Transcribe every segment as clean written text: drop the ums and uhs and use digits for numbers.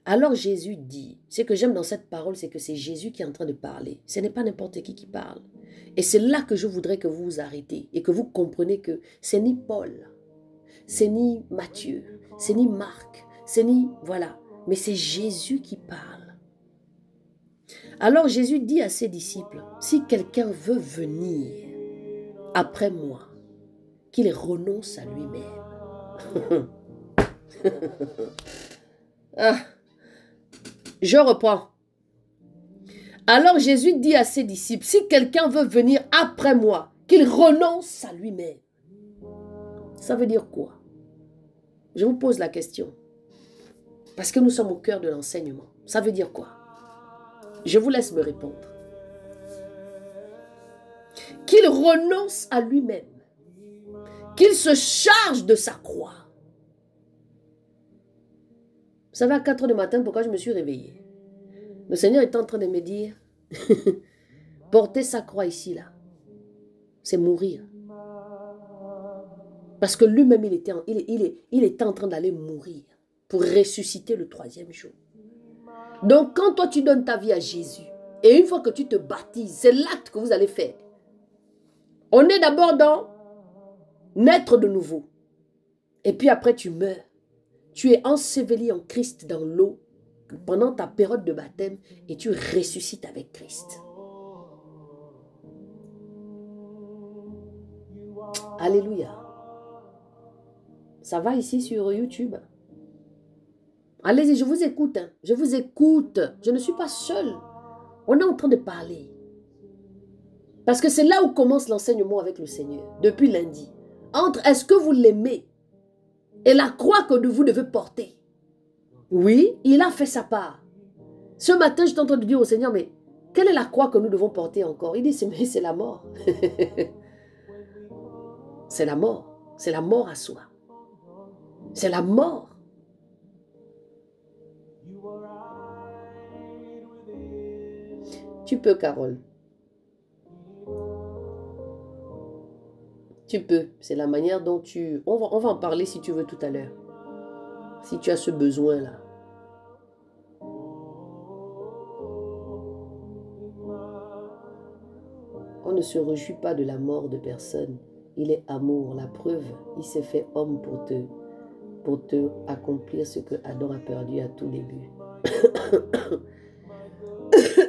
Alors Jésus dit, ce que j'aime dans cette parole, c'est que c'est Jésus qui est en train de parler. Ce n'est pas n'importe qui parle. Et c'est là que je voudrais que vous vous arrêtez et que vous compreniez que c'est ni Paul, c'est ni Matthieu, c'est ni Marc, c'est ni... Voilà. Mais c'est Jésus qui parle. Alors Jésus dit à ses disciples, si quelqu'un veut venir après moi, qu'il renonce à lui-même. Ah, je reprends. Alors Jésus dit à ses disciples, si quelqu'un veut venir après moi, qu'il renonce à lui-même. Ça veut dire quoi? Je vous pose la question. Parce que nous sommes au cœur de l'enseignement. Ça veut dire quoi? Je vous laisse me répondre. Qu'il renonce à lui-même. Qu'il se charge de sa croix. Vous savez, à 4 heures du matin, pourquoi je me suis réveillée? Le Seigneur est en train de me dire, porter sa croix ici, là, c'est mourir. Parce que lui-même, il était en train d'aller mourir pour ressusciter le 3e jour. Donc, quand toi, tu donnes ta vie à Jésus, et une fois que tu te baptises, c'est l'acte que vous allez faire. On est d'abord dans naître de nouveau. Et puis après, tu meurs. Tu es enseveli en Christ dans l'eau pendant ta période de baptême et tu ressuscites avec Christ. Alléluia. Ça va ici sur YouTube? Allez-y, je vous écoute. Hein. Je vous écoute. Je ne suis pas seule. On est en train de parler. Parce que c'est là où commence l'enseignement avec le Seigneur, depuis lundi. Entre est-ce que vous l'aimez et la croix que vous devez porter. Oui, il a fait sa part. Ce matin, je suis en train de dire au Seigneur, mais quelle est la croix que nous devons porter encore? Il dit, c'est la mort. C'est la mort. C'est la mort à soi. C'est la mort. Tu peux, Carole. Tu peux. C'est la manière dont tu... On va en parler si tu veux tout à l'heure. Si tu as ce besoin-là. On ne se réjouit pas de la mort de personne. Il est amour. La preuve, il s'est fait homme pour te accomplir ce que Adam a perdu à tout début.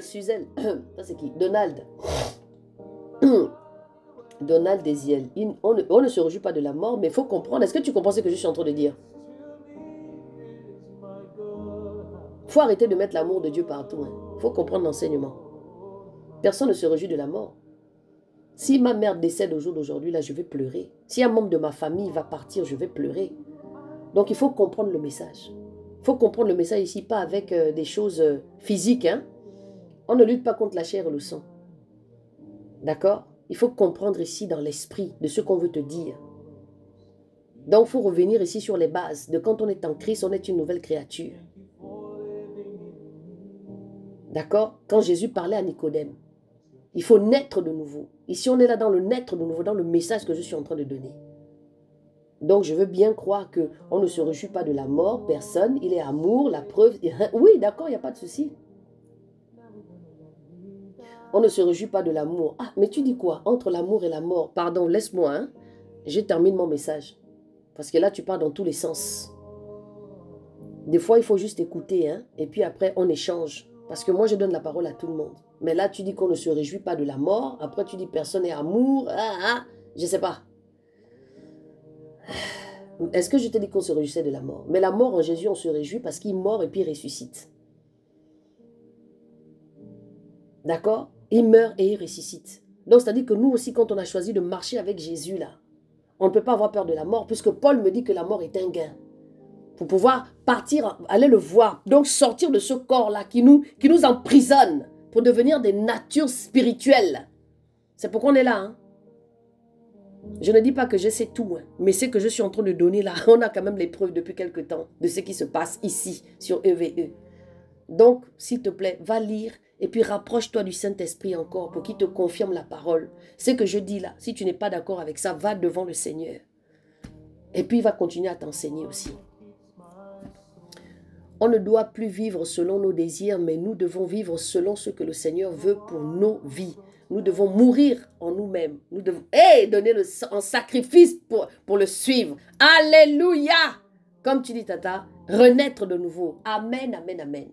Suzanne, ça c'est qui? Donald. Donald Desiel. On ne se réjouit pas de la mort, mais il faut comprendre. Est-ce que tu comprends ce que je suis en train de dire? Il faut arrêter de mettre l'amour de Dieu partout. Il faut comprendre l'enseignement. Personne ne se réjouit de la mort. Si ma mère décède au jour d'aujourd'hui, là, je vais pleurer. Si un membre de ma famille va partir, je vais pleurer. Donc, il faut comprendre le message. Il faut comprendre le message ici, pas avec des choses physiques. Hein? On ne lutte pas contre la chair et le sang. D'accord? Il faut comprendre ici dans l'esprit de ce qu'on veut te dire. Donc, il faut revenir ici sur les bases de quand on est en Christ, on est une nouvelle créature. D'accord? Quand Jésus parlait à Nicodème, il faut naître de nouveau. Ici, on est là dans le naître de nouveau, dans le message que je suis en train de donner. Donc, je veux bien croire qu'on ne se réjouit pas de la mort, personne. Il est amour, la preuve. Oui, d'accord, il n'y a pas de souci. On ne se réjouit pas de l'amour. Ah, mais tu dis quoi? Entre l'amour et la mort. Pardon, laisse-moi, hein. Je termine mon message. Parce que là, tu pars dans tous les sens. Des fois, il faut juste écouter, hein. Et puis après, on échange. Parce que moi, je donne la parole à tout le monde. Mais là, tu dis qu'on ne se réjouit pas de la mort. Après, tu dis personne n'est amour. Je ne sais pas. Est-ce que je te dis qu'on se réjouissait de la mort? Mais la mort en Jésus, on se réjouit parce qu'il meurt et puis il ressuscite. D'accord? Il meurt et il ressuscite. Donc, c'est-à-dire que nous aussi, quand on a choisi de marcher avec Jésus, là, on ne peut pas avoir peur de la mort, puisque Paul me dit que la mort est un gain. Pour pouvoir partir, aller le voir. Donc, sortir de ce corps-là qui nous emprisonne pour devenir des natures spirituelles. C'est pourquoi on est là. Hein? Je ne dis pas que je sais tout, hein, mais ce que je suis en train de donner là, on a quand même les preuves depuis quelque temps de ce qui se passe ici, sur EVE. Donc, s'il te plaît, va lire et puis rapproche-toi du Saint-Esprit encore pour qu'il te confirme la parole. Ce que je dis là, si tu n'es pas d'accord avec ça, va devant le Seigneur. Et puis, il va continuer à t'enseigner aussi. On ne doit plus vivre selon nos désirs, mais nous devons vivre selon ce que le Seigneur veut pour nos vies. Nous devons mourir en nous-mêmes. Nous devons donner un sacrifice pour le suivre. Alléluia! Comme tu dis, Tata, renaître de nouveau. Amen, amen, amen.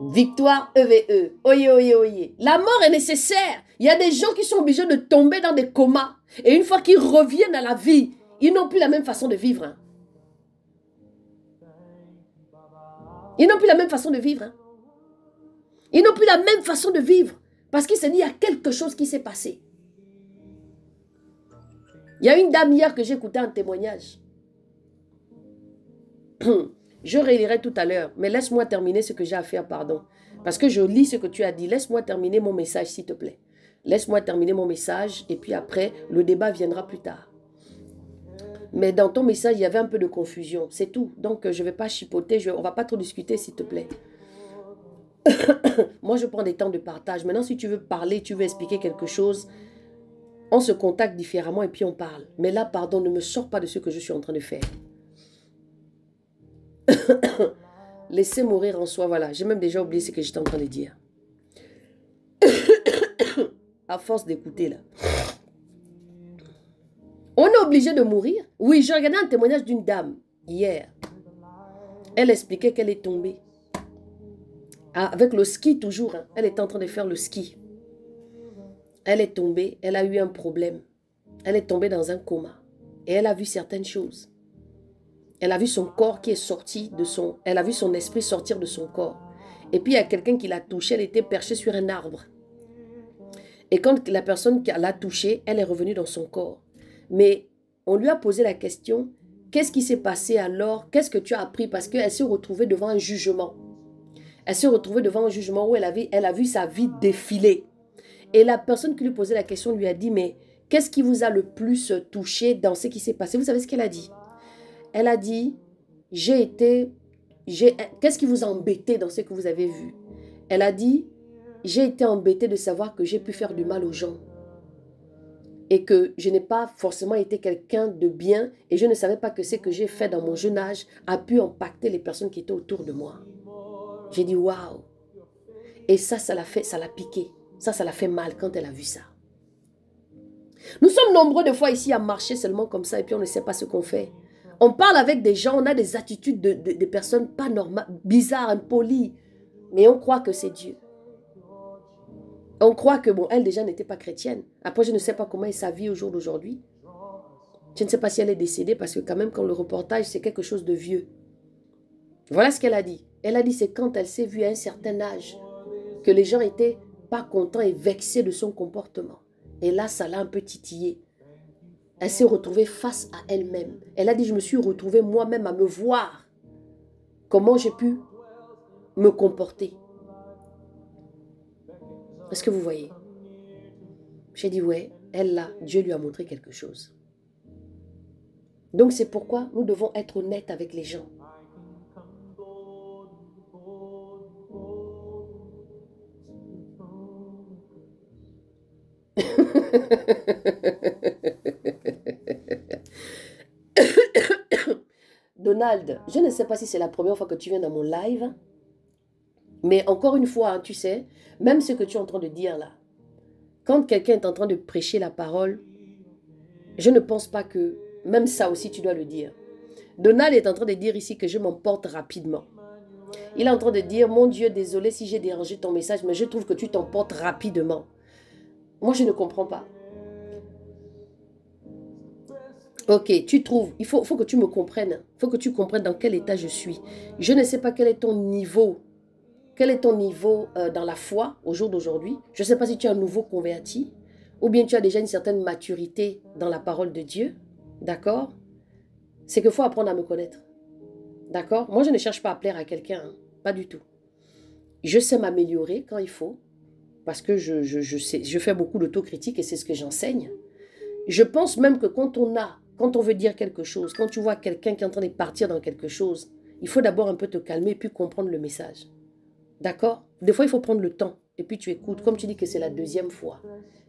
Victoire EVE. Oye, oye, oye. La mort est nécessaire. Il y a des gens qui sont obligés de tomber dans des comas. Et une fois qu'ils reviennent à la vie, ils n'ont plus la même façon de vivre. Hein. Ils n'ont plus la même façon de vivre. Hein. Ils n'ont plus la même façon de vivre. Parce qu'il s'est dit, il y a quelque chose qui s'est passé. Il y a une dame hier que j'ai écouté un témoignage. Je relirai tout à l'heure, mais laisse-moi terminer ce que j'ai à faire, pardon. Parce que je lis ce que tu as dit. Laisse-moi terminer mon message, s'il te plaît. Laisse-moi terminer mon message et puis après, le débat viendra plus tard. Mais dans ton message, il y avait un peu de confusion, c'est tout. Donc, je ne vais pas chipoter, on ne va pas trop discuter, s'il te plaît. Moi, je prends des temps de partage. Maintenant, si tu veux parler, tu veux expliquer quelque chose, on se contacte différemment et puis on parle. Mais là, pardon, ne me sors pas de ce que je suis en train de faire. Laissez mourir en soi, voilà. J'ai même déjà oublié ce que j'étais en train de dire. À force d'écouter, là. On est obligé de mourir? Oui, j'ai regardé un témoignage d'une dame hier. Elle expliquait qu'elle est tombée. Avec le ski toujours. Hein. Elle était en train de faire le ski. Elle est tombée. Elle a eu un problème. Elle est tombée dans un coma. Et elle a vu certaines choses. Elle a vu son corps qui est sorti de son... Elle a vu son esprit sortir de son corps. Et puis il y a quelqu'un qui l'a touchée. Elle était perchée sur un arbre. Et quand la personne qui l'a touchée, elle est revenue dans son corps. Mais on lui a posé la question, qu'est-ce qui s'est passé alors? Qu'est-ce que tu as appris? Parce qu'elle s'est retrouvée devant un jugement. Elle s'est retrouvée devant un jugement où elle a vu sa vie défiler. Et la personne qui lui posait la question lui a dit, mais qu'est-ce qui vous a le plus touché dans ce qui s'est passé? Vous savez ce qu'elle a dit? Elle a dit, qu'est-ce qui vous a embêté dans ce que vous avez vu? Elle a dit, j'ai été embêtée de savoir que j'ai pu faire du mal aux gens. Et que je n'ai pas forcément été quelqu'un de bien et je ne savais pas que ce que j'ai fait dans mon jeune âge a pu impacter les personnes qui étaient autour de moi. J'ai dit waouh. Et ça l'a piqué. Ça l'a fait mal quand elle a vu ça. Nous sommes nombreux de fois ici à marcher seulement comme ça et puis on ne sait pas ce qu'on fait. On parle avec des gens, on a des attitudes de personnes pas normales, bizarres, impolies. Mais on croit que c'est Dieu. On croit que, bon, elle déjà n'était pas chrétienne. Après, je ne sais pas comment est sa vie au jour d'aujourd'hui. Je ne sais pas si elle est décédée parce que quand même, quand le reportage, c'est quelque chose de vieux. Voilà ce qu'elle a dit. Elle a dit, c'est quand elle s'est vue à un certain âge que les gens étaient pas contents et vexés de son comportement. Et là, ça l'a un peu titillé. Elle s'est retrouvée face à elle-même. Elle a dit, je me suis retrouvée moi-même à me voir. Comment j'ai pu me comporter. Est-ce que vous voyez? J'ai dit, ouais, elle là, Dieu lui a montré quelque chose. Donc c'est pourquoi nous devons être honnêtes avec les gens. Donald, je ne sais pas si c'est la première fois que tu viens dans mon live, mais encore une fois, hein, tu sais, même ce que tu es en train de dire là, quand quelqu'un est en train de prêcher la parole, je ne pense pas que, même ça aussi tu dois le dire. Donald est en train de dire ici que je m'emporte rapidement. Il est en train de dire, mon Dieu, désolé si j'ai dérangé ton message, mais je trouve que tu t'emportes rapidement. Moi, je ne comprends pas. Ok, tu trouves, il faut que tu me comprennes. Il faut que tu comprennes dans quel état je suis. Je ne sais pas quel est ton niveau. Quel est ton niveau dans la foi au jour d'aujourd'hui? Je ne sais pas si tu es un nouveau converti ou bien tu as déjà une certaine maturité dans la parole de Dieu. D'accord? C'est qu'il faut apprendre à me connaître. D'accord? Moi, je ne cherche pas à plaire à quelqu'un. Hein, pas du tout. Je sais m'améliorer quand il faut parce que je fais beaucoup d'autocritique et c'est ce que j'enseigne. Je pense même que quand on veut dire quelque chose, quand tu vois quelqu'un qui est en train de partir dans quelque chose, il faut d'abord un peu te calmer et puis comprendre le message. D'accord? Des fois, il faut prendre le temps et puis tu écoutes. Comme tu dis que c'est la deuxième fois.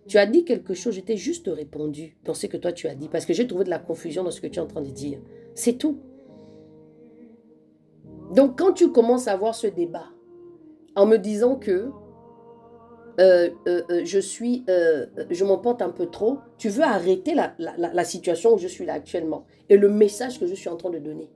Tu as dit quelque chose, je t'ai juste répondu dans ce que toi tu as dit parce que j'ai trouvé de la confusion dans ce que tu es en train de dire. C'est tout. Donc, quand tu commences à avoir ce débat, en me disant que je m'en porte un peu trop, tu veux arrêter la situation où je suis là actuellement et le message que je suis en train de donner.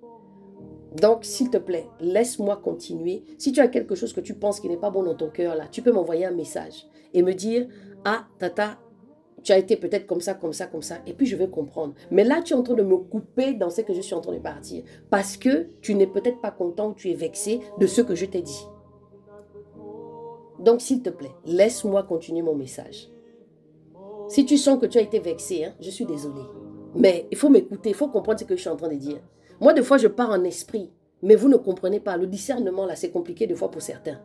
Donc, s'il te plaît, laisse-moi continuer. Si tu as quelque chose que tu penses qui n'est pas bon dans ton cœur, là, tu peux m'envoyer un message et me dire, ah, Tata, tu as été peut-être comme ça, comme ça, comme ça, et puis je vais comprendre. Mais là, tu es en train de me couper dans ce que je suis en train de partir, parce que tu n'es peut-être pas content ou tu es vexé de ce que je t'ai dit. Donc, s'il te plaît, laisse-moi continuer mon message. Si tu sens que tu as été vexé, hein, je suis désolée. Mais il faut m'écouter, il faut comprendre ce que je suis en train de dire. Moi, des fois, je pars en esprit, mais vous ne comprenez pas. Le discernement, là, c'est compliqué des fois pour certains.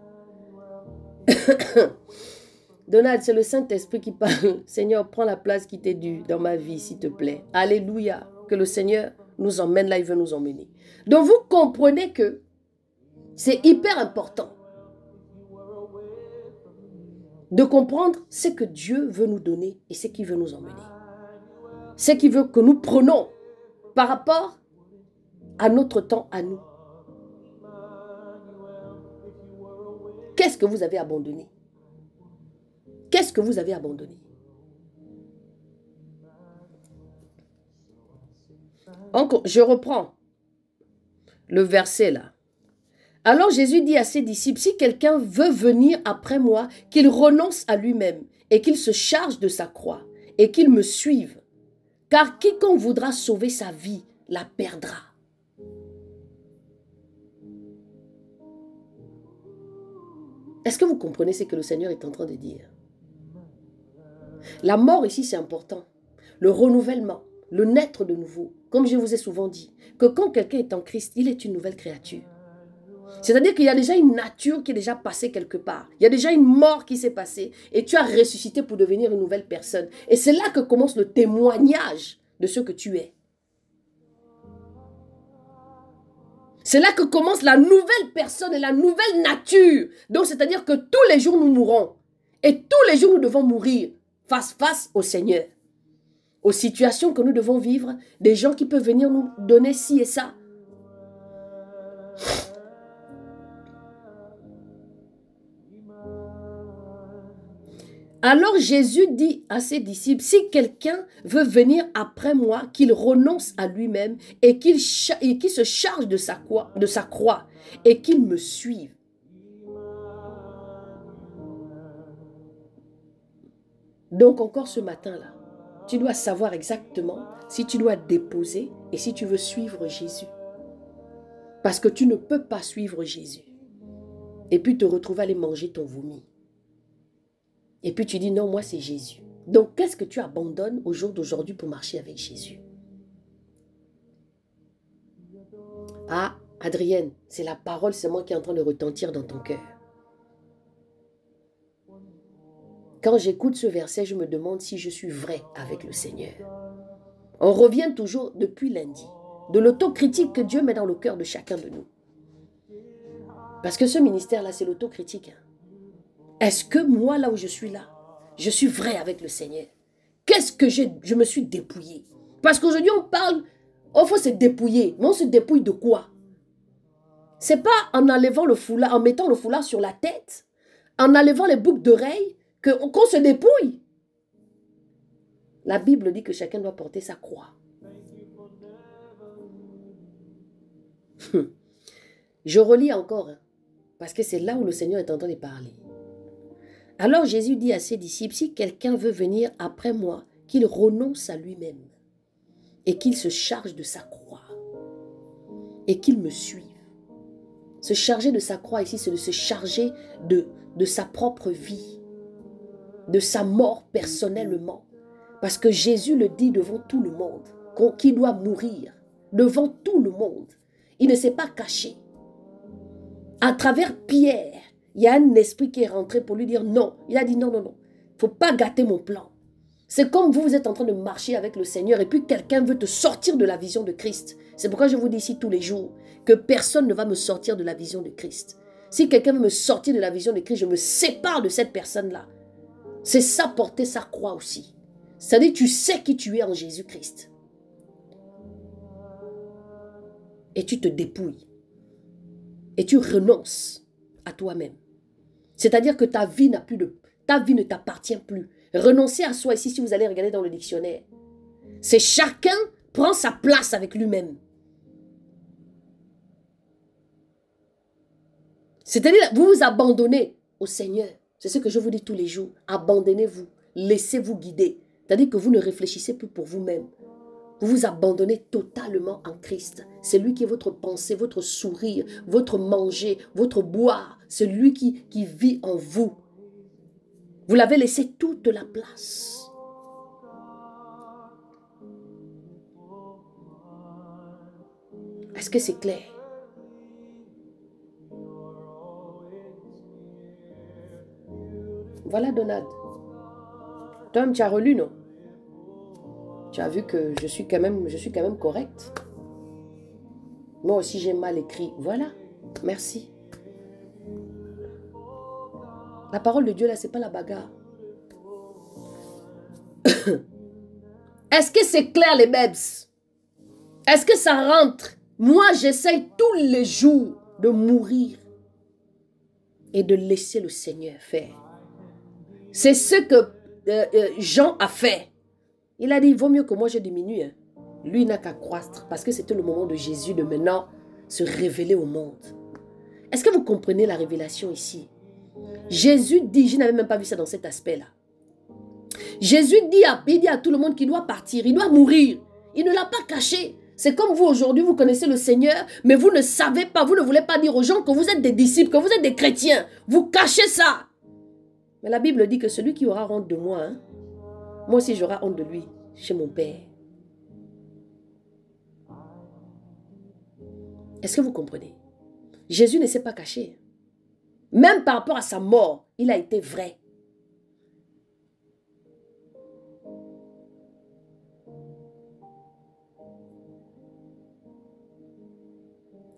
Donald, c'est le Saint-Esprit qui parle. Seigneur, prends la place qui t'est due dans ma vie, s'il te plaît. Alléluia. Que le Seigneur nous emmène là, il veut nous emmener. Donc, vous comprenez que c'est hyper important de comprendre ce que Dieu veut nous donner et ce qu'il veut nous emmener. Ce qu'il veut que nous prenons par rapport à notre temps à nous. Qu'est-ce que vous avez abandonné? Qu'est-ce que vous avez abandonné? Encore, je reprends le verset là. Alors Jésus dit à ses disciples, si quelqu'un veut venir après moi, qu'il renonce à lui-même et qu'il se charge de sa croix et qu'il me suive. Car quiconque voudra sauver sa vie, la perdra. Est-ce que vous comprenez ce que le Seigneur est en train de dire? La mort ici, c'est important. Le renouvellement, le naître de nouveau. Comme je vous ai souvent dit, que quand quelqu'un est en Christ, il est une nouvelle créature. C'est-à-dire qu'il y a déjà une nature qui est déjà passée quelque part. Il y a déjà une mort qui s'est passée et tu as ressuscité pour devenir une nouvelle personne. Et c'est là que commence le témoignage de ce que tu es. C'est là que commence la nouvelle personne et la nouvelle nature. Donc, c'est-à-dire que tous les jours, nous mourrons. Et tous les jours, nous devons mourir face au Seigneur. Aux situations que nous devons vivre, des gens qui peuvent venir nous donner ci et ça. Alors Jésus dit à ses disciples, si quelqu'un veut venir après moi, qu'il renonce à lui-même et qu'il se charge de sa croix et qu'il me suive. Donc encore ce matin-là, tu dois savoir exactement si tu dois déposer et si tu veux suivre Jésus. Parce que tu ne peux pas suivre Jésus et puis te retrouver à aller manger ton vomi. Et puis tu dis non, moi c'est Jésus. Donc qu'est-ce que tu abandonnes au jour d'aujourd'hui pour marcher avec Jésus? Ah, Adrienne, c'est la parole, c'est moi qui est en train de retentir dans ton cœur. Quand j'écoute ce verset, je me demande si je suis vrai avec le Seigneur. On revient toujours depuis lundi de l'autocritique que Dieu met dans le cœur de chacun de nous. Parce que ce ministère-là, c'est l'autocritique. Est-ce que moi, là où je suis là, je suis vrai avec le Seigneur? Qu'est-ce que je me suis dépouillé? Parce qu'aujourd'hui, on parle, il faut se dépouiller. Mais on se dépouille de quoi? C'est pas en enlevant le foulard, en mettant le foulard sur la tête, en enlevant les boucles d'oreilles, qu'on se dépouille. La Bible dit que chacun doit porter sa croix. Je relis encore, parce que c'est là où le Seigneur est en train de parler. Alors Jésus dit à ses disciples, si quelqu'un veut venir après moi, qu'il renonce à lui-même et qu'il se charge de sa croix et qu'il me suive. Se charger de sa croix ici, c'est de se charger de sa propre vie, de sa mort personnellement. Parce que Jésus le dit devant tout le monde, qu'il doit mourir devant tout le monde. Il ne s'est pas caché. À travers Pierre, il y a un esprit qui est rentré pour lui dire non. Il a dit non, non, non. Il ne faut pas gâter mon plan. C'est comme vous êtes en train de marcher avec le Seigneur et puis quelqu'un veut te sortir de la vision de Christ. C'est pourquoi je vous dis ici tous les jours que personne ne va me sortir de la vision de Christ. Si quelqu'un veut me sortir de la vision de Christ, je me sépare de cette personne-là. C'est ça, porter sa croix aussi. C'est-à-dire, tu sais qui tu es en Jésus-Christ. Et tu te dépouilles. et tu renonces à toi-même. C'est-à-dire que ta vie ne t'appartient plus. Renoncer à soi, ici, si vous allez regarder dans le dictionnaire, c'est chacun prend sa place avec lui-même. C'est-à-dire, vous vous abandonnez au Seigneur. C'est ce que je vous dis tous les jours. Abandonnez-vous, laissez-vous guider. C'est-à-dire que vous ne réfléchissez plus pour vous-même. Vous vous abandonnez totalement en Christ. C'est lui qui est votre pensée, votre sourire, votre manger, votre boire. C'est lui qui vit en vous. Vous l'avez laissé toute la place. Est-ce que c'est clair? Voilà, Donald. Tom, tu as relu, non? Tu as vu que je suis quand même correcte. Moi aussi, j'ai mal écrit. Voilà. Merci. La parole de Dieu, là, c'est pas la bagarre. Est-ce que c'est clair, les bebs? Est-ce que ça rentre? Moi, j'essaye tous les jours de mourir et de laisser le Seigneur faire. C'est ce que Jean a fait. Il a dit, il vaut mieux que moi je diminue. Hein. Lui, il n'a qu'à croître parce que c'était le moment de Jésus de maintenant se révéler au monde. Est-ce que vous comprenez la révélation ici? Jésus dit, je n'avais même pas vu ça dans cet aspect-là. Jésus dit à tout le monde qu'il doit partir, il doit mourir. Il ne l'a pas caché. C'est comme vous aujourd'hui, vous connaissez le Seigneur, mais vous ne savez pas, vous ne voulez pas dire aux gens que vous êtes des disciples, que vous êtes des chrétiens. Vous cachez ça. Mais la Bible dit que celui qui aura honte de moi, hein, moi aussi j'aurai honte de lui, chez mon Père. Est-ce que vous comprenez? Jésus ne s'est pas caché. Même par rapport à sa mort, il a été vrai.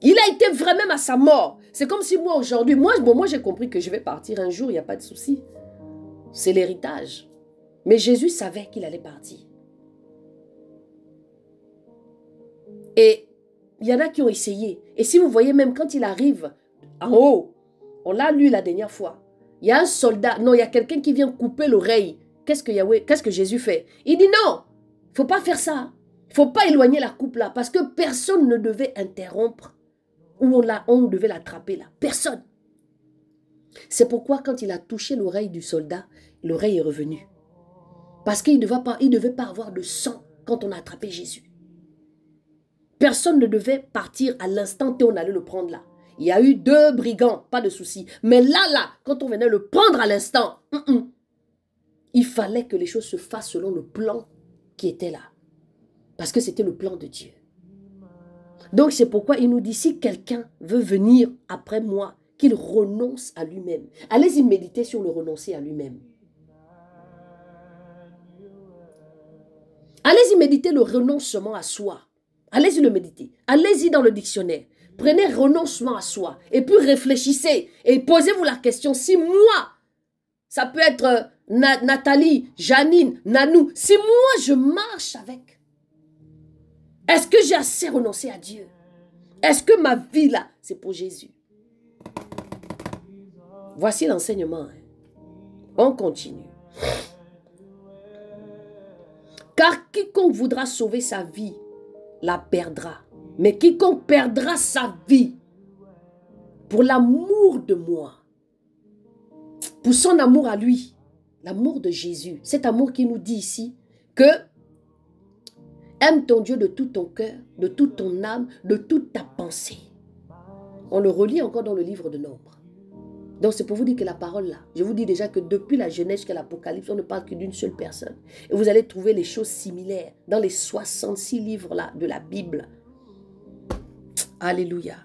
Il a été vrai même à sa mort. C'est comme si moi aujourd'hui, moi j'ai compris que je vais partir un jour, il n'y a pas de souci. C'est l'héritage. Mais Jésus savait qu'il allait partir. Et il y en a qui ont essayé. Et si vous voyez même quand il arrive en haut, on l'a lu la dernière fois. Il y a un soldat, non, il y a quelqu'un qui vient couper l'oreille. Qu'est-ce que Jésus fait? Il dit non, il ne faut pas faire ça. Il ne faut pas éloigner la coupe là. Parce que personne ne devait interrompre. Ou on devait l'attraper là. Personne. C'est pourquoi quand il a touché l'oreille du soldat, l'oreille est revenue. Parce qu'il ne devait pas avoir de sang quand on a attrapé Jésus. Personne ne devait partir à l'instant où on allait le prendre là. Il y a eu 2 brigands, pas de souci. Mais là, quand on venait le prendre à l'instant, il fallait que les choses se fassent selon le plan qui était là. Parce que c'était le plan de Dieu. Donc c'est pourquoi il nous dit, si quelqu'un veut venir après moi, qu'il renonce à lui-même. Allez-y méditer sur le renoncer à lui-même. Allez-y méditer le renoncement à soi. Allez-y le méditer. Allez-y dans le dictionnaire. Prenez renoncement à soi. Et puis réfléchissez. Et posez-vous la question, si moi, ça peut être Nathalie, Janine, Nanou, si moi je marche avec, est-ce que j'ai assez renoncé à Dieu? Est-ce que ma vie là, c'est pour Jésus? Voici l'enseignement. On continue. Car quiconque voudra sauver sa vie, la perdra. Mais quiconque perdra sa vie pour l'amour de moi, pour son amour à lui, l'amour de Jésus, cet amour qui nous dit ici que aime ton Dieu de tout ton cœur, de toute ton âme, de toute ta pensée. On le relit encore dans le livre de Nombre. Donc c'est pour vous dire que la parole là, je vous dis déjà que depuis la Genèse jusqu'à l'Apocalypse, on ne parle que d'une seule personne. Et vous allez trouver les choses similaires dans les 66 livres là de la Bible. Alléluia.